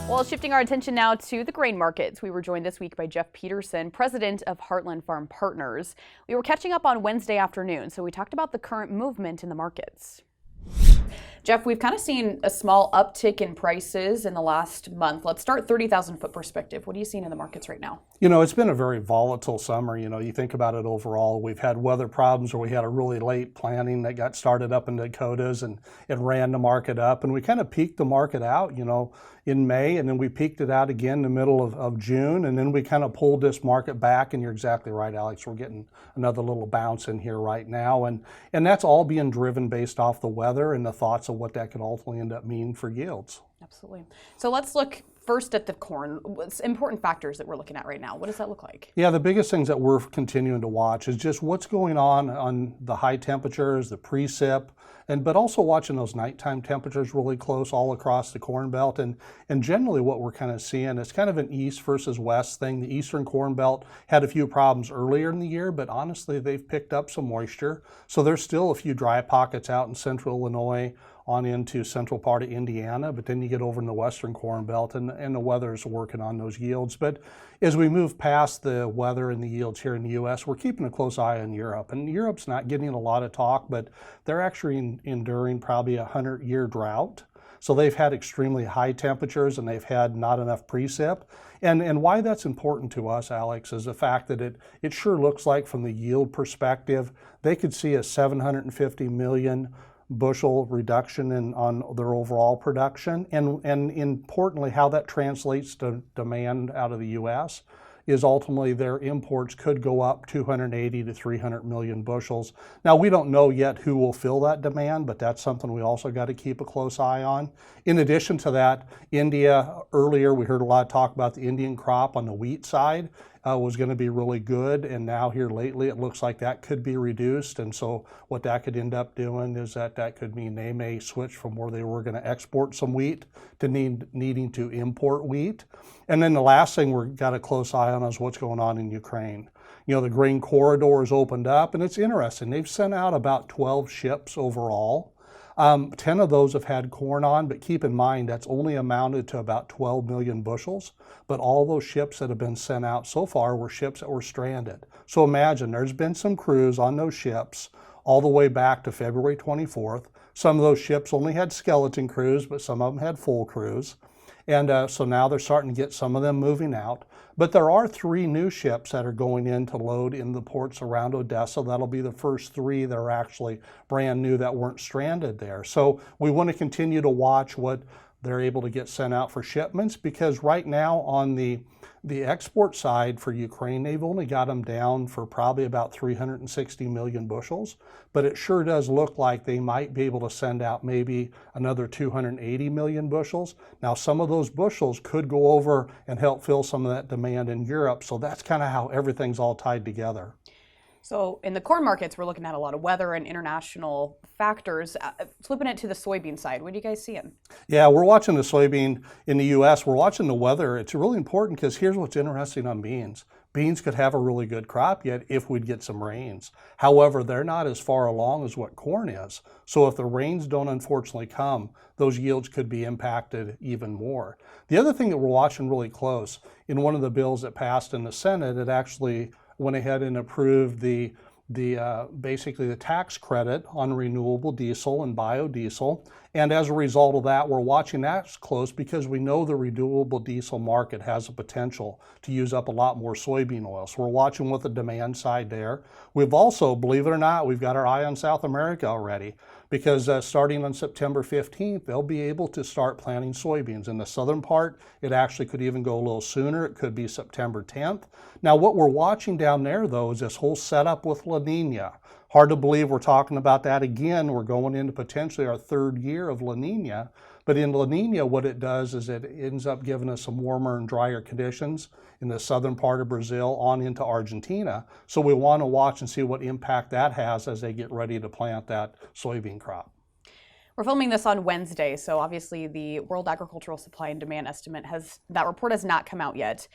Well, shifting our attention now to the grain markets, we were joined this week by Jeff Peterson, president of Heartland Farm Partners. We were catching up on Wednesday afternoon, so we talked about the current movement in the markets. Jeff, we've kind of seen a small uptick in prices in the last month. Let's start 30,000 foot perspective. What are you seeing in the markets right now? You know, it's been a very volatile summer. You think about it overall. We've had weather problems where we had a really late planting that got started up in the Dakotas and it ran the market up. And we kind of peaked the market out, in May, and then we peaked it out again in the middle of June. And then we kind of pulled this market back. And you're exactly right, Alex. We're getting another little bounce in here right now. And that's all being driven based off the weather and the thoughts of what that could ultimately end up meaning for yields. Absolutely. So let's look first at the corn. What's important factors that we're looking at right now? What does that look like? Yeah, the biggest things that we're continuing to watch is just what's going on the high temperatures, the precip, but also watching those nighttime temperatures really close all across the corn belt. And generally what we're kind of seeing is kind of an east versus west thing. The eastern corn belt had a few problems earlier in the year, but honestly, they've picked up some moisture. So there's still a few dry pockets out in central Illinois, on into central part of Indiana, but then you get over in the western corn belt and the weather's working on those yields. But as we move past the weather and the yields here in the U.S., we're keeping a close eye on Europe. And Europe's not getting a lot of talk, but they're actually enduring probably a 100-year drought. So they've had extremely high temperatures and they've had not enough precip. And why that's important to us, Alex, is the fact that it sure looks like from the yield perspective, they could see a 750 million bushel reduction on their overall production, and importantly, how that translates to demand out of the U.S. is ultimately their imports could go up 280 to 300 million bushels. Now, we don't know yet who will fill that demand, but that's something we also got to keep a close eye on. In addition to that, India, earlier we heard a lot of talk about the Indian crop on the wheat side was going to be really good, and now here lately it looks like that could be reduced. And so what that could end up doing is that could mean they may switch from where they were going to export some wheat to needing to import wheat. And then the last thing we've got a close eye on is what's going on in Ukraine. The grain corridor has opened up, and it's interesting. They've sent out about 12 ships overall. 10 of those have had corn on, but keep in mind that's only amounted to about 12 million bushels. But all those ships that have been sent out so far were ships that were stranded. So imagine there's been some crews on those ships all the way back to February 24th. Some of those ships only had skeleton crews, but some of them had full crews. And so now they're starting to get some of them moving out. But there are 3 new ships that are going in to load in the ports around Odessa. That'll be the first 3 that are actually brand new that weren't stranded there. So we want to continue to watch what they're able to get sent out for shipments, because right now on the export side for Ukraine, they've only got them down for probably about 360 million bushels, but it sure does look like they might be able to send out maybe another 280 million bushels. Now, some of those bushels could go over and help fill some of that demand in Europe, so that's kind of how everything's all tied together. So in the corn markets, we're looking at a lot of weather and international factors. Flipping it to the soybean side, what are you guys seeing? Yeah, we're watching the soybean in the U.S. We're watching the weather. It's really important because here's what's interesting on beans. Beans could have a really good crop yet if we'd get some rains. However, they're not as far along as what corn is. So if the rains don't unfortunately come, those yields could be impacted even more. The other thing that we're watching really close, in one of the bills that passed in the Senate, it actually went ahead and approved basically the tax credit on renewable diesel and biodiesel. And as a result of that, we're watching that close because we know the renewable diesel market has the potential to use up a lot more soybean oil. So we're watching what the demand side there. We've also, believe it or not, we've got our eye on South America already, because starting on September 15th, they'll be able to start planting soybeans. In the southern part, it actually could even go a little sooner. It could be September 10th. Now, what we're watching down there, though, is this whole setup with La Nina. Hard to believe we're talking about that again. We're going into potentially our 3rd year of La Nina. But in La Nina, what it does is it ends up giving us some warmer and drier conditions in the southern part of Brazil on into Argentina. So we want to watch and see what impact that has as they get ready to plant that soybean crop. We're filming this on Wednesday, so obviously the World Agricultural Supply and Demand Estimate that report has not come out yet.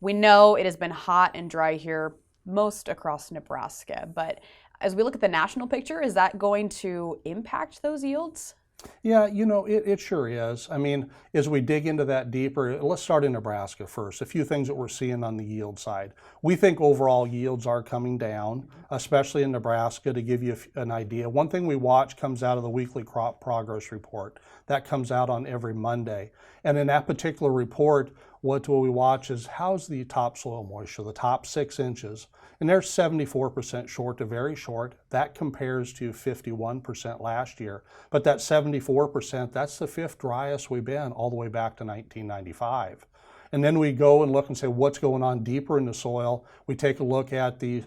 We know it has been hot and dry here most across Nebraska, but as we look at the national picture, is that going to impact those yields? Yeah, it sure is. I mean, as we dig into that deeper, let's start in Nebraska first. A few things that we're seeing on the yield side. We think overall yields are coming down, especially in Nebraska. To give you an idea, one thing we watch comes out of the weekly crop progress report. That comes out on every Monday. And in that particular report, what we watch is how's the topsoil moisture, the top 6 inches. And they're 74% short to very short. That compares to 51% last year. But that 74%, that's the 5th driest we've been all the way back to 1995. And then we go and look and say what's going on deeper in the soil. We take a look at the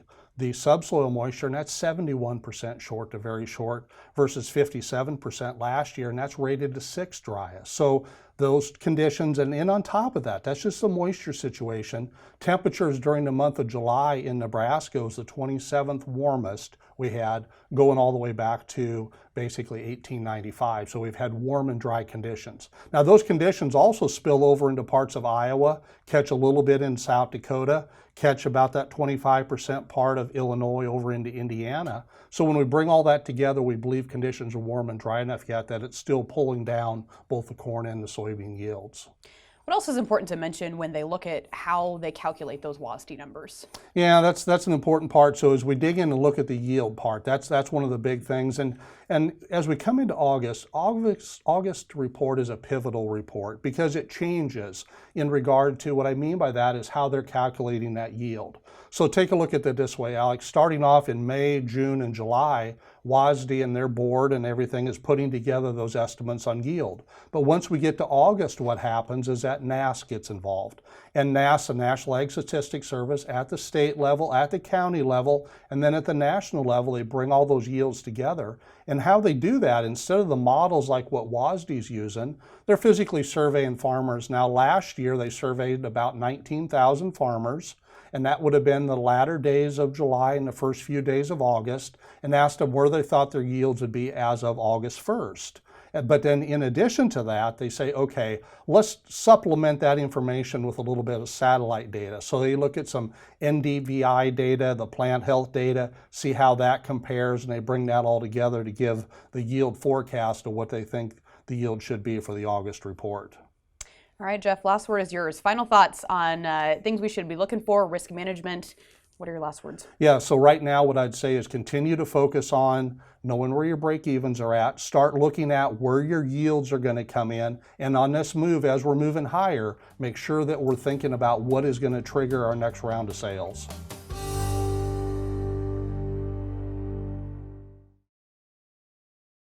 subsoil moisture, and that's 71% short to very short versus 57% last year, and that's rated the 6th driest. So those conditions, and on top of that, that's just the moisture situation. Temperatures during the month of July in Nebraska was the 27th warmest we had, going all the way back to basically 1895. So we've had warm and dry conditions. Now those conditions also spill over into parts of Iowa, catch a little bit in South Dakota, catch about that 25% part of Illinois over into Indiana. So when we bring all that together, we believe conditions are warm and dry enough yet that it's still pulling down both the corn and the soybean yields. What else is important to mention when they look at how they calculate those WASDE numbers? Yeah, that's an important part. So as we dig in and look at the yield part, that's one of the big things. And as we come into August report is a pivotal report because it changes in regard to what I mean by that is how they're calculating that yield. So take a look at it this way, Alex. Starting off in May, June, and July, WASDE and their board and everything is putting together those estimates on yield. But once we get to August, what happens is that NASS gets involved. And NASS, the National Ag Statistics Service, at the state level, at the county level, and then at the national level, they bring all those yields together. And how they do that, instead of the models like what WASDE's using, they're physically surveying farmers. Now last year, they surveyed about 19,000 farmers, and that would have been the latter days of July and the first few days of August, and asked them where they thought their yields would be as of August 1st. But then in addition to that, they say, okay, let's supplement that information with a little bit of satellite data. So they look at some NDVI data, the plant health data, see how that compares, and they bring that all together to give the yield forecast of what they think the yield should be for the August report. All right, Jeff, last word is yours. Final thoughts on things we should be looking for, risk management. What are your last words? Yeah, so right now what I'd say is continue to focus on knowing where your break-evens are at. Start looking at where your yields are going to come in. And on this move, as we're moving higher, make sure that we're thinking about what is going to trigger our next round of sales.